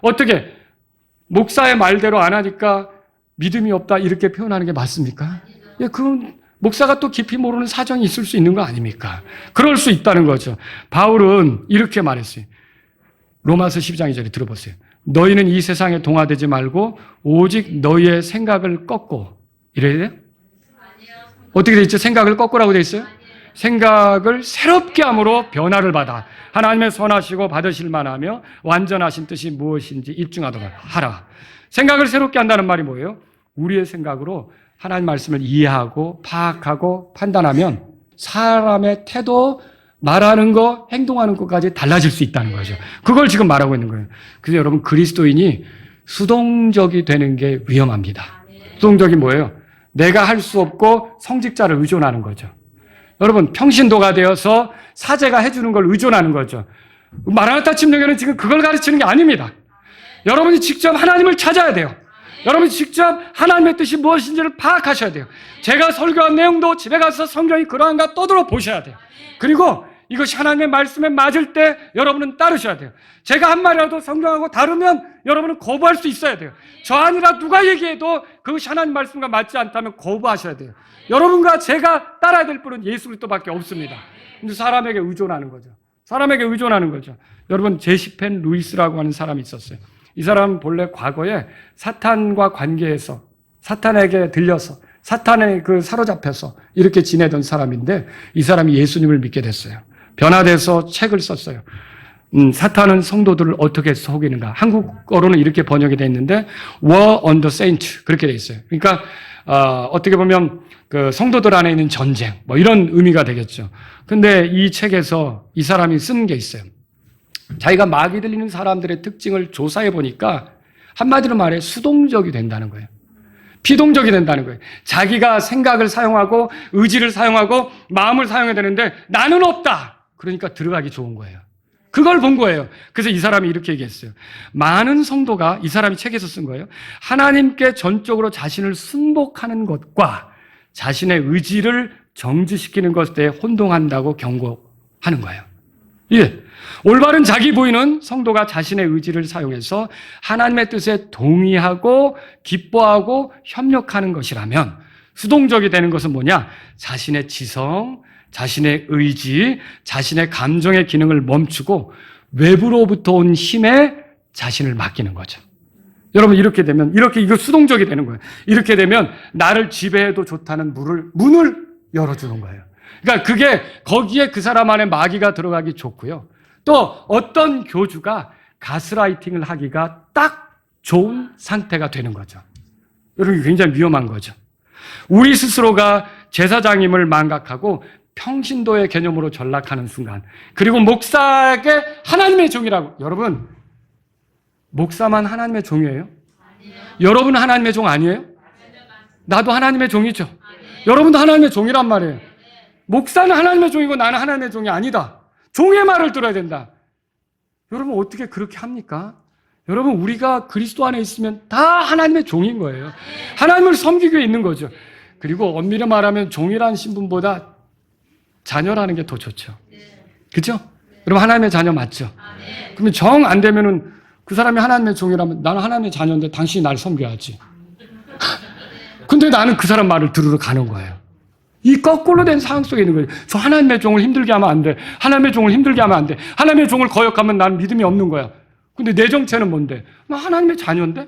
어떻게 목사의 말대로 안 하니까 믿음이 없다 이렇게 표현하는 게 맞습니까? 예, 그건 목사가 또 깊이 모르는 사정이 있을 수 있는 거 아닙니까? 그럴 수 있다는 거죠. 바울은 이렇게 말했어요. 로마서 12장 2절에 들어보세요. 너희는 이 세상에 동화되지 말고 오직 너희의 생각을 꺾고 이래야 돼요? 어떻게 돼 있죠? 생각을 꺾으라고 돼 있어요? 생각을 새롭게 함으로 변화를 받아 하나님의 선하시고 받으실 만하며 완전하신 뜻이 무엇인지 입증하도록 하라. 생각을 새롭게 한다는 말이 뭐예요? 우리의 생각으로 하나님 말씀을 이해하고 파악하고 판단하면 사람의 태도, 말하는 거, 행동하는 것까지 달라질 수 있다는 거죠. 그걸 지금 말하고 있는 거예요. 그래서 여러분 그리스도인이 수동적이 되는 게 위험합니다. 수동적이 뭐예요? 내가 할 수 없고 성직자를 의존하는 거죠. 여러분 평신도가 되어서 사제가 해주는 걸 의존하는 거죠. 마라나타 침례교는 지금 그걸 가르치는 게 아닙니다. 여러분이 직접 하나님을 찾아야 돼요. 여러분이 직접 하나님의 뜻이 무엇인지를 파악하셔야 돼요. 제가 설교한 내용도 집에 가서 성경이 그러한가 떠들어 보셔야 돼요. 그리고 이것이 하나님의 말씀에 맞을 때 여러분은 따르셔야 돼요. 제가 한 말이라도 성경하고 다르면 여러분은 거부할 수 있어야 돼요. 저 아니라 누가 얘기해도 그것이 하나님 말씀과 맞지 않다면 거부하셔야 돼요. 여러분과 제가 따라야 될 분은 예수 그리스도밖에 없습니다. 근데 사람에게 의존하는 거죠. 사람에게 의존하는 거죠. 여러분 제시펜 루이스라고 하는 사람이 있었어요. 이 사람은 본래 과거에 사탄과 관계해서 사탄에게 들려서 사탄에 사로잡혀서 이렇게 지내던 사람인데 이 사람이 예수님을 믿게 됐어요. 변화돼서 책을 썼어요. 사탄은 성도들을 어떻게 속이는가. 한국어로는 이렇게 번역이 되어 있는데 War on the Saint 그렇게 되어 있어요. 그러니까 어떻게 보면 그 성도들 안에 있는 전쟁 뭐 이런 의미가 되겠죠. 근데 이 책에서 이 사람이 쓴 게 있어요. 자기가 마귀 들리는 사람들의 특징을 조사해 보니까 한마디로 말해 수동적이 된다는 거예요. 피동적이 된다는 거예요. 자기가 생각을 사용하고 의지를 사용하고 마음을 사용해야 되는데 나는 없다. 그러니까 들어가기 좋은 거예요. 그걸 본 거예요. 그래서 이 사람이 이렇게 얘기했어요. 많은 성도가, 이 사람이 책에서 쓴 거예요. 하나님께 전적으로 자신을 순복하는 것과 자신의 의지를 정지시키는 것에 혼동한다고 경고하는 거예요. 예. 올바른 자기 부인은 성도가 자신의 의지를 사용해서 하나님의 뜻에 동의하고 기뻐하고 협력하는 것이라면, 수동적이 되는 것은 뭐냐? 자신의 지성, 자신의 의지, 자신의 감정의 기능을 멈추고 외부로부터 온 힘에 자신을 맡기는 거죠. 여러분, 이렇게 되면, 이거 수동적이 되는 거예요. 이렇게 되면 나를 지배해도 좋다는 문을 열어주는 거예요. 그러니까 거기에 그 사람 안에 마귀가 들어가기 좋고요. 또 어떤 교주가 가스라이팅을 하기가 딱 좋은 상태가 되는 거죠. 여러분, 굉장히 위험한 거죠. 우리 스스로가 제사장임을 망각하고 평신도의 개념으로 전락하는 순간, 그리고 목사에게 하나님의 종이라고. 여러분, 목사만 하나님의 종이에요? 아니요. 여러분은 하나님의 종 아니에요? 나도 하나님의 종이죠. 여러분도 하나님의 종이란 말이에요. 목사는 하나님의 종이고 나는 하나님의 종이 아니다. 종의 말을 들어야 된다. 여러분, 어떻게 그렇게 합니까? 여러분, 우리가 그리스도 안에 있으면 다 하나님의 종인 거예요. 하나님을 섬기고 있는 거죠. 그리고 엄밀히 말하면 종이라는 신분보다 자녀라는 게 더 좋죠. 그죠? 여러분, 하나님의 자녀 맞죠? 그러면 정 안 되면은 그 사람이 하나님의 종이라면 나는 하나님의 자녀인데 당신이 나를 섬겨야지. 근데 나는 그 사람 말을 들으러 가는 거예요. 이 거꾸로 된 상황 속에 있는 거예요. 저 하나님의 종을 힘들게 하면 안 돼. 하나님의 종을 힘들게 하면 안 돼. 하나님의 종을 거역하면 나는 믿음이 없는 거야. 근데 내 정체는 뭔데? 나 하나님의 자녀인데?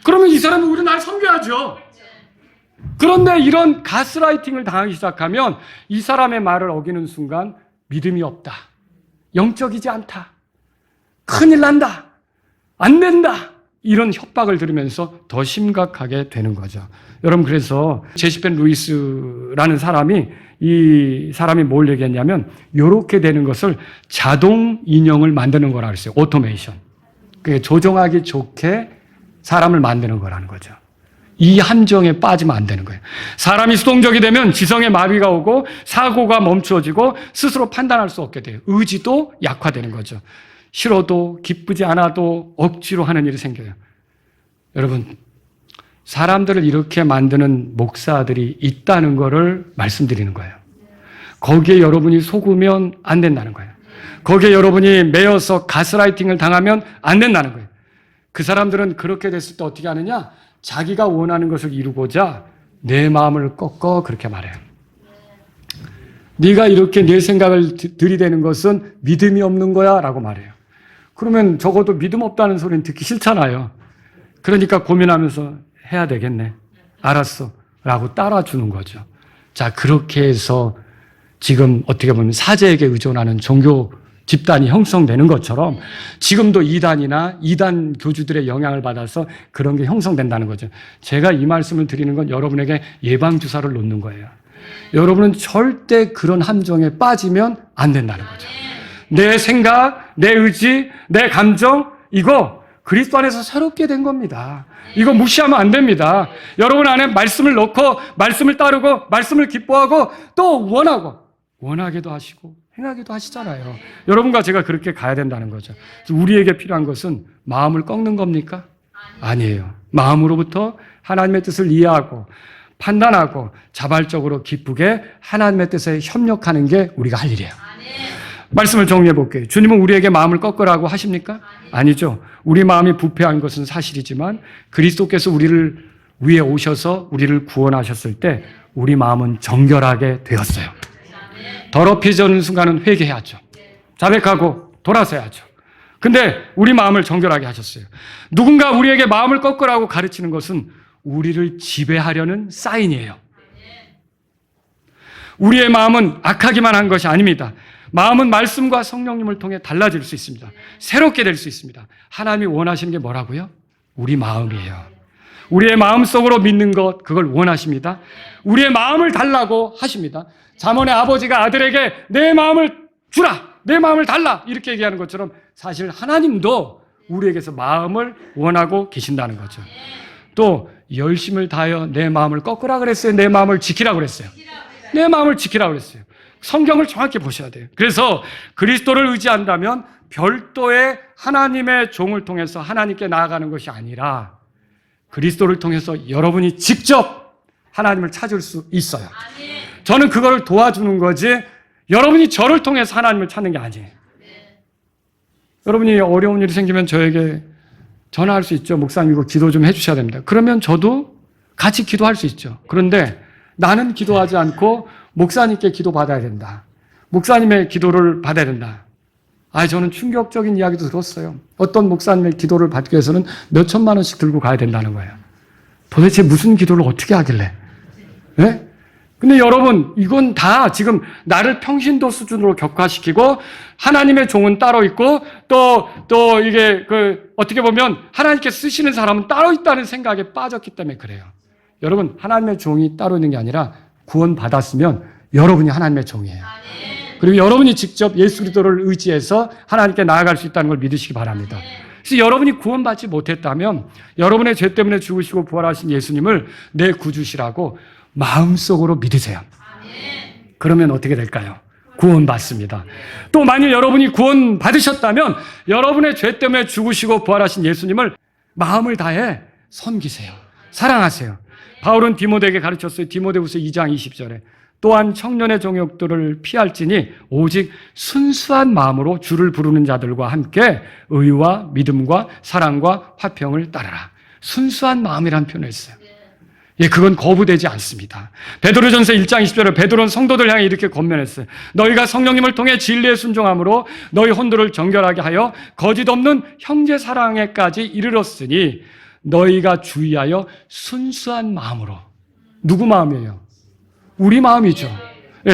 그러면 이 사람은 우리 날 섬겨야죠. 그런데 이런 가스라이팅을 당하기 시작하면 이 사람의 말을 어기는 순간 믿음이 없다. 영적이지 않다. 큰일 난다. 안 된다. 이런 협박을 들으면서 더 심각하게 되는 거죠. 여러분, 그래서 제시펜 루이스라는 이 사람이 뭘 얘기했냐면, 이렇게 되는 것을 자동 인형을 만드는 거라고 했어요. 오토메이션. 그게 조종하기 좋게 사람을 만드는 거라는 거죠. 이 함정에 빠지면 안 되는 거예요. 사람이 수동적이 되면 지성의 마비가 오고 사고가 멈추어지고 스스로 판단할 수 없게 돼요. 의지도 약화되는 거죠. 싫어도 기쁘지 않아도 억지로 하는 일이 생겨요. 여러분, 사람들을 이렇게 만드는 목사들이 있다는 것을 말씀드리는 거예요. 거기에 여러분이 속으면 안 된다는 거예요. 거기에 여러분이 매여서 가스라이팅을 당하면 안 된다는 거예요. 그 사람들은 그렇게 됐을 때 어떻게 하느냐? 자기가 원하는 것을 이루고자 내 마음을 꺾어 그렇게 말해요. 네가 이렇게 내 생각을 들이대는 것은 믿음이 없는 거야 라고 말해요. 그러면 적어도 믿음 없다는 소리는 듣기 싫잖아요. 그러니까 고민하면서 해야 되겠네. 알았어. 라고 따라주는 거죠. 자, 그렇게 해서 지금 어떻게 보면 사제에게 의존하는 종교 집단이 형성되는 것처럼 지금도 이단이나 이단 교주들의 영향을 받아서 그런 게 형성된다는 거죠. 제가 이 말씀을 드리는 건 여러분에게 예방주사를 놓는 거예요. 여러분은 절대 그런 함정에 빠지면 안 된다는 거죠. 내 생각, 내 의지, 내 감정, 이거 그리스도 안에서 새롭게 된 겁니다. 이거 무시하면 안 됩니다. 여러분 안에 말씀을 넣고 말씀을 따르고 말씀을 기뻐하고 또 원하게도 하시고 행하기도 하시잖아요. 여러분과 제가 그렇게 가야 된다는 거죠. 우리에게 필요한 것은 마음을 꺾는 겁니까? 아니에요. 마음으로부터 하나님의 뜻을 이해하고 판단하고 자발적으로 기쁘게 하나님의 뜻에 협력하는 게 우리가 할 일이에요. 말씀을 정리해 볼게요. 주님은 우리에게 마음을 꺾으라고 하십니까? 아니죠. 우리 마음이 부패한 것은 사실이지만 그리스도께서 우리를 위해 오셔서 우리를 구원하셨을 때 우리 마음은 정결하게 되었어요. 더럽혀지는 순간은 회개해야죠. 자백하고 돌아서야죠. 근데 우리 마음을 정결하게 하셨어요. 누군가 우리에게 마음을 꺾으라고 가르치는 것은 우리를 지배하려는 사인이에요. 우리의 마음은 악하기만 한 것이 아닙니다. 마음은 말씀과 성령님을 통해 달라질 수 있습니다. 새롭게 될 수 있습니다. 하나님이 원하시는 게 뭐라고요? 우리 마음이에요. 우리의 마음속으로 믿는 것, 그걸 원하십니다. 우리의 마음을 달라고 하십니다. 잠언의 아버지가 아들에게 내 마음을 주라, 내 마음을 달라 이렇게 얘기하는 것처럼 사실 하나님도 우리에게서 마음을 원하고 계신다는 거죠. 또 열심을 다하여 내 마음을 꺾으라 그랬어요? 내 마음을 지키라 그랬어요? 내 마음을 지키라 그랬어요. 성경을 정확히 보셔야 돼요. 그래서 그리스도를 의지한다면 별도의 하나님의 종을 통해서 하나님께 나아가는 것이 아니라 그리스도를 통해서 여러분이 직접 하나님을 찾을 수 있어요. 저는 그걸 도와주는 거지 여러분이 저를 통해서 하나님을 찾는 게 아니에요. 여러분이 어려운 일이 생기면 저에게 전화할 수 있죠. 목사님 이거 기도 좀 해주셔야 됩니다. 그러면 저도 같이 기도할 수 있죠. 그런데 나는 기도하지 않고 목사님께 기도받아야 된다. 목사님의 기도를 받아야 된다. 저는 충격적인 이야기도 들었어요. 어떤 목사님의 기도를 받기 위해서는 몇 천만 원씩 들고 가야 된다는 거예요. 도대체 무슨 기도를 어떻게 하길래? 네? 근데 여러분, 이건 다 지금 나를 평신도 수준으로 격화시키고 하나님의 종은 따로 있고 또 이게 어떻게 보면 하나님께 쓰시는 사람은 따로 있다는 생각에 빠졌기 때문에 그래요. 여러분, 하나님의 종이 따로 있는 게 아니라 구원받았으면 여러분이 하나님의 종이에요. 그리고 여러분이 직접 예수 그리스도를 의지해서 하나님께 나아갈 수 있다는 걸 믿으시기 바랍니다. 그래서 여러분이 구원받지 못했다면 여러분의 죄 때문에 죽으시고 부활하신 예수님을 내 구주시라고 마음속으로 믿으세요. 그러면 어떻게 될까요? 구원받습니다. 또 만일 여러분이 구원받으셨다면 여러분의 죄 때문에 죽으시고 부활하신 예수님을 마음을 다해 섬기세요. 사랑하세요. 바울은 디모데에게 가르쳤어요. 디모데후서 2장 20절에 또한 청년의 정욕들을 피할지니 오직 순수한 마음으로 주를 부르는 자들과 함께 의와 믿음과 사랑과 화평을 따르라. 순수한 마음이라는 표현을 했어요. 그건 거부되지 않습니다. 베드로전서 1장 20절에 베드로는 성도들 향해 이렇게 권면했어요. 너희가 성령님을 통해 진리에 순종함으로 너희 혼들을 정결하게 하여 거짓 없는 형제 사랑에까지 이르렀으니 너희가 주의하여 순수한 마음으로. 누구 마음이에요? 우리 마음이죠.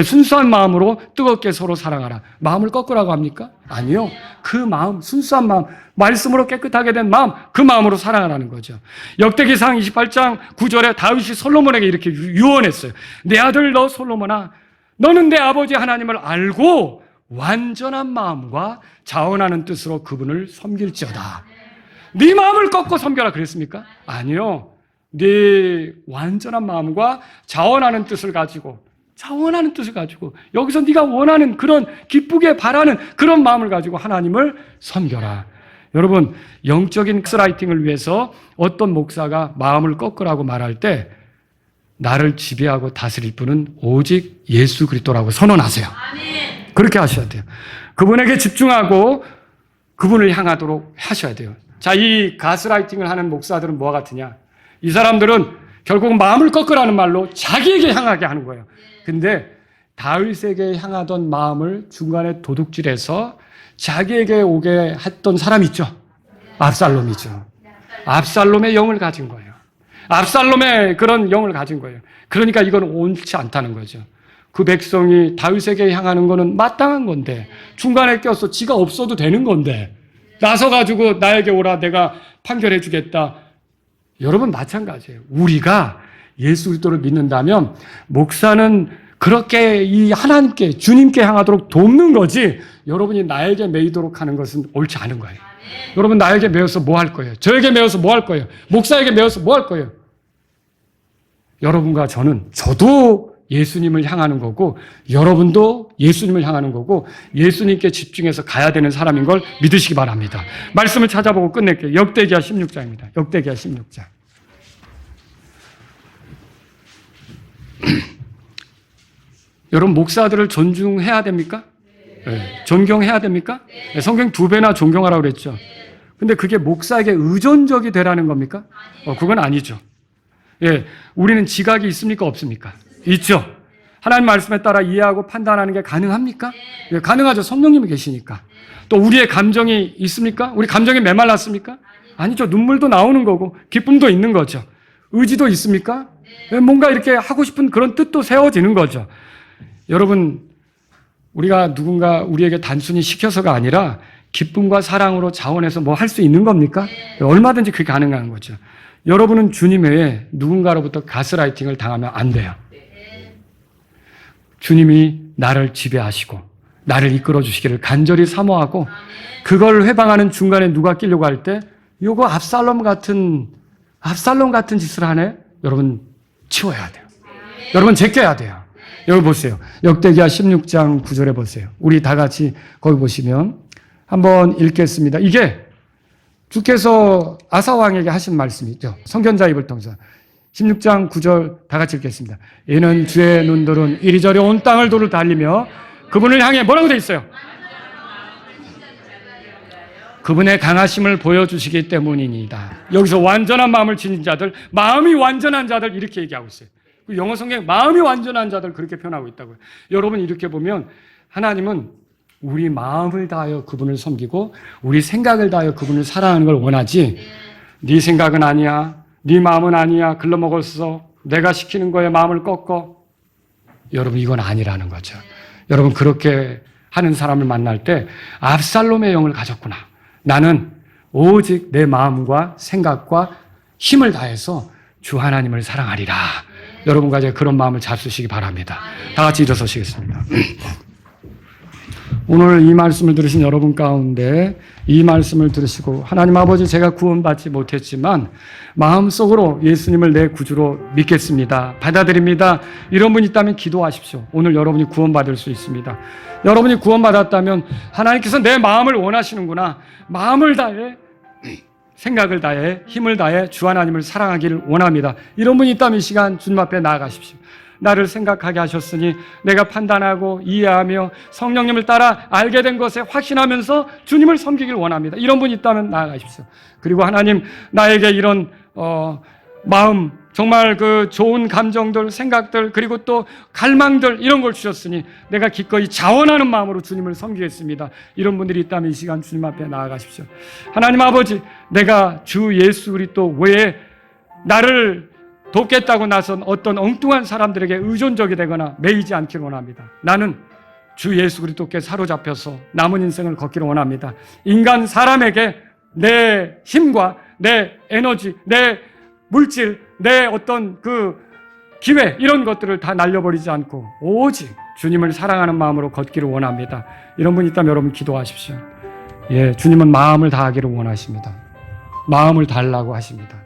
순수한 마음으로 뜨겁게 서로 사랑하라. 마음을 꺾으라고 합니까? 아니요. 그 마음, 순수한 마음, 말씀으로 깨끗하게 된 마음, 그 마음으로 사랑하라는 거죠. 역대기상 28장 9절에 다윗이 솔로몬에게 이렇게 유언했어요. 내 아들 너 솔로몬아, 너는 내 아버지 하나님을 알고 완전한 마음과 자원하는 뜻으로 그분을 섬길지어다. 네 마음을 꺾고 섬겨라 그랬습니까? 아니요. 네 완전한 마음과 자원하는 뜻을 가지고 여기서 네가 원하는 그런 기쁘게 바라는 그런 마음을 가지고 하나님을 섬겨라. 여러분, 영적인 가스라이팅을 위해서 어떤 목사가 마음을 꺾으라고 말할 때 나를 지배하고 다스릴 분은 오직 예수 그리스도라고 선언하세요. 그렇게 하셔야 돼요. 그분에게 집중하고 그분을 향하도록 하셔야 돼요. 자, 이 가스라이팅을 하는 목사들은 뭐와 같으냐? 이 사람들은 결국 마음을 꺾으라는 말로 자기에게 향하게 하는 거예요. 근데 다윗에게 향하던 마음을 중간에 도둑질해서 자기에게 오게 했던 사람 있죠? 압살롬이죠. 압살롬의 영을 가진 거예요. 압살롬의 그런 영을 가진 거예요. 그러니까 이건 옳지 않다는 거죠. 그 백성이 다윗에게 향하는 거는 마땅한 건데 중간에 껴서 지가 없어도 되는 건데 나서가지고 나에게 오라 내가 판결해 주겠다. 여러분 마찬가지예요. 우리가 예수 그리스도를 믿는다면 목사는 그렇게 이 하나님께 주님께 향하도록 돕는 거지 여러분이 나에게 매이도록 하는 것은 옳지 않은 거예요. 여러분 나에게 매여서 뭐 할 거예요? 저에게 매여서 뭐 할 거예요? 목사에게 매여서 뭐 할 거예요? 여러분과 저도 예수님을 향하는 거고 여러분도 예수님을 향하는 거고 예수님께 집중해서 가야 되는 사람인 걸 믿으시기 바랍니다. 말씀을 찾아보고 끝낼게요. 역대기하 16장입니다. 역대기하 16장. 여러분 목사들을 존중해야 됩니까? 네. 존경해야 됩니까? 네. 성경 2배나 존경하라고 그랬죠. 근데 그게 목사에게 의존적이 되라는 겁니까? 그건 아니죠. 예, 우리는 지각이 있습니까? 없습니까? 있죠. 하나님 말씀에 따라 이해하고 판단하는 게 가능합니까? 예, 가능하죠. 성령님이 계시니까. 또 우리의 감정이 있습니까? 우리 감정이 메말랐습니까? 아니죠. 눈물도 나오는 거고 기쁨도 있는 거죠. 의지도 있습니까? 예, 뭔가 이렇게 하고 싶은 그런 뜻도 세워지는 거죠. 여러분, 우리가 누군가 우리에게 단순히 시켜서가 아니라 기쁨과 사랑으로 자원해서 뭐 할 수 있는 겁니까? 얼마든지 그게 가능한 거죠. 여러분은 주님 외에 누군가로부터 가스라이팅을 당하면 안 돼요. 주님이 나를 지배하시고 나를 이끌어 주시기를 간절히 사모하고 그걸 회방하는 중간에 누가 끼려고 할 때 요거 압살롬 같은 짓을 하네? 여러분 치워야 돼요. 여러분 제껴야 돼요. 여기 보세요. 역대기하 16장 9절에 보세요. 우리 다 같이 거기 보시면 한번 읽겠습니다. 이게 주께서 아사 왕에게 하신 말씀이죠. 선견자 입을 통해서 16장 9절 다 같이 읽겠습니다. 이는 주의 눈들은 이리저리 온 땅을 도로 달리며 그분을 향해 뭐라고 되어 있어요? 그분의 강하심을 보여주시기 때문이니다. 여기서 완전한 마음을 지닌 자들, 마음이 완전한 자들 이렇게 얘기하고 있어요. 영어 성경 마음이 완전한 자들 그렇게 표현하고 있다고요. 여러분 이렇게 보면 하나님은 우리 마음을 다하여 그분을 섬기고 우리 생각을 다하여 그분을 사랑하는 걸 원하지, 네 생각은 아니야, 네 마음은 아니야, 글러먹었어, 내가 시키는 거에 마음을 꺾어. 여러분 이건 아니라는 거죠. 여러분 그렇게 하는 사람을 만날 때 압살롬의 영을 가졌구나. 나는 오직 내 마음과 생각과 힘을 다해서 주 하나님을 사랑하리라. 여러분과 이제 그런 마음을 잡수시기 바랍니다. 다 같이 일어서시겠습니다. 오늘 이 말씀을 들으신 여러분 가운데 이 말씀을 들으시고 하나님 아버지 제가 구원받지 못했지만 마음속으로 예수님을 내 구주로 믿겠습니다. 받아들입니다. 이런 분 있다면 기도하십시오. 오늘 여러분이 구원받을 수 있습니다. 여러분이 구원받았다면 하나님께서 내 마음을 원하시는구나. 마음을 다해 생각을 다해 힘을 다해 주 하나님을 사랑하기를 원합니다. 이런 분이 있다면 이 시간 주님 앞에 나아가십시오. 나를 생각하게 하셨으니 내가 판단하고 이해하며 성령님을 따라 알게 된 것에 확신하면서 주님을 섬기길 원합니다. 이런 분이 있다면 나아가십시오. 그리고 하나님 나에게 이런 마음 정말 그 좋은 감정들 생각들 그리고 또 갈망들 이런 걸 주셨으니 내가 기꺼이 자원하는 마음으로 주님을 섬기겠습니다. 이런 분들이 있다면 이 시간 주님 앞에 나아가십시오. 하나님 아버지 내가 주 예수 그리스도 외에 나를 돕겠다고 나선 어떤 엉뚱한 사람들에게 의존적이 되거나 매이지 않기를 원합니다. 나는 주 예수 그리스도께 사로잡혀서 남은 인생을 걷기를 원합니다. 인간 사람에게 내 힘과 내 에너지, 내 물질, 내 어떤 그 기회 이런 것들을 다 날려버리지 않고 오직 주님을 사랑하는 마음으로 걷기를 원합니다. 이런 분 있다면 여러분 기도하십시오. 예, 주님은 마음을 다하기를 원하십니다. 마음을 달라고 하십니다.